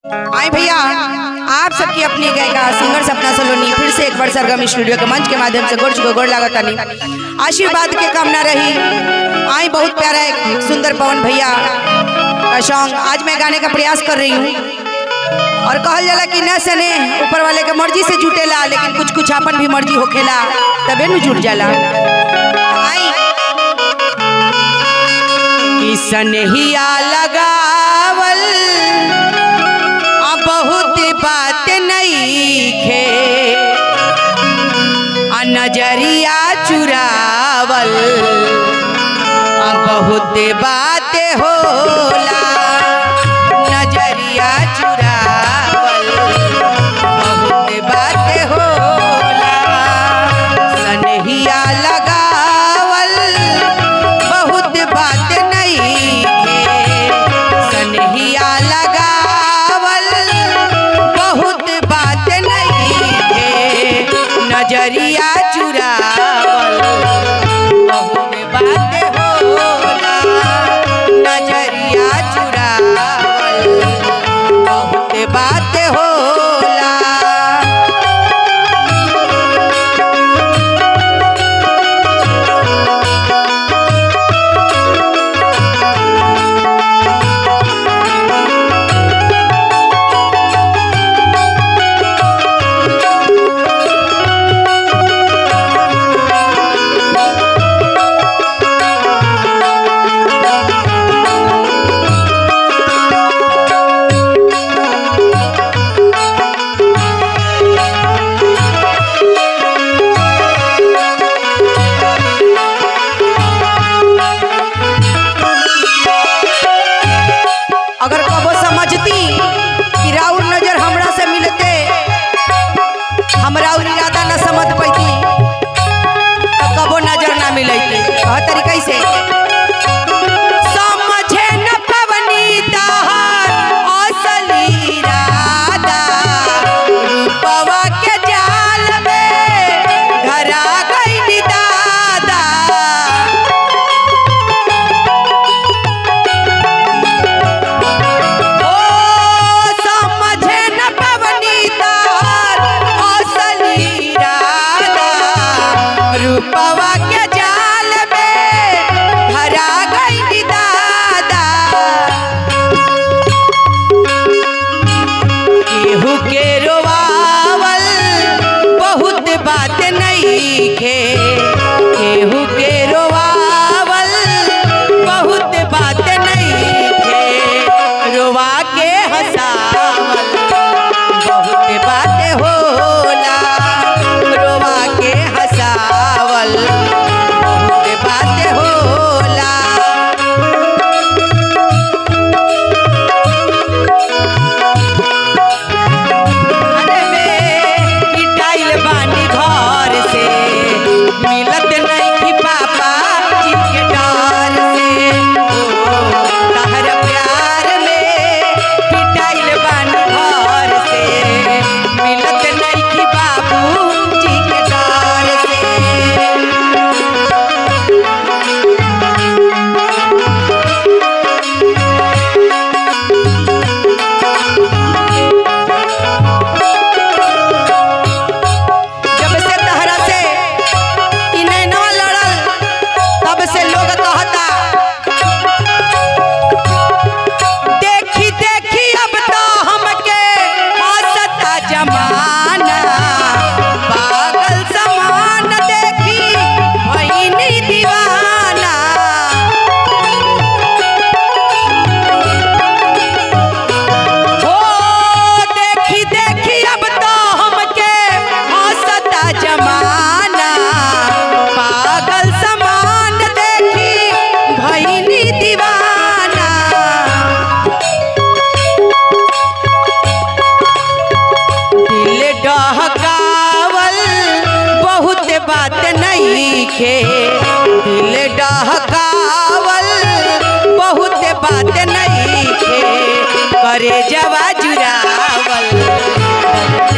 आई भैया, आप सबकी अपनी गायिका सिंगर सपना सलोनी फिर से एक बार सरगम स्टूडियो के मंच के माध्यम से गोड़ लागत नहीं आशीर्वाद के कामना रही। आई बहुत प्यारा एक सुंदर पवन भैया का सॉन्ग आज मैं गाने का प्रयास कर रही हूँ। और कहल जाला कि न सने ऊपर वाले के मर्जी से जुटेला, लेकिन कुछ कुछ अपन भी मर्जी होखेला तबे न जुट जाला। आई कि सनहिया लगावल बहुत बात नहीं खे, नजरिया चुरावल बहुत बात होला। नजरिया चुरावल बहुत बात होला। सनहिया लगावल बहुत बात नहीं खे, सनहिया लगावल बहुत बात नहीं खे, नजरिया चुरावल बहुत बात होला। नजरिया चुरावल बहुत बात होला। अगर कबो समझती कि राउर नजर हमरा से मिलते, हमरा इरादा न समझ पैती तो कबो नजर ना मिलती। कह तरीका से समझे न पवनी तहार असली इरादा, रूपवा के जाल में धरा गइली दादा। रूपवा के जाल में धरा गइली दादा। केहू के रोवावल बहुत बात नहीं खे, केहू के रोवावल बहुत बात नहीं खे, रोवा के हंसावल बहुत बात होला। रोवा के हंसावल बहुत बात होला। अरे बे पिटाइल बानी घर से, मिलत नहीं पापा जी के डर से। ओ तहर प्यार में पिटाइल बानी घर से, मिलत नहीं बाबू जी के डर से। जब से तहरा से ई नैनवा लड़ल तब से लोग कहता, देखी देखी अब तो हमके हंसता जमाना। पागल समान देखी भइनी दीवाना। हो देखी देखी अब तो हमके हंसता जमाना। पागल समान देखी भइनी दीवाना। दिल डहकावल बहुत बात नहीं खे, दिल डहकावल बहुत बात नहीं खे, करे जवा जुरावल बहुत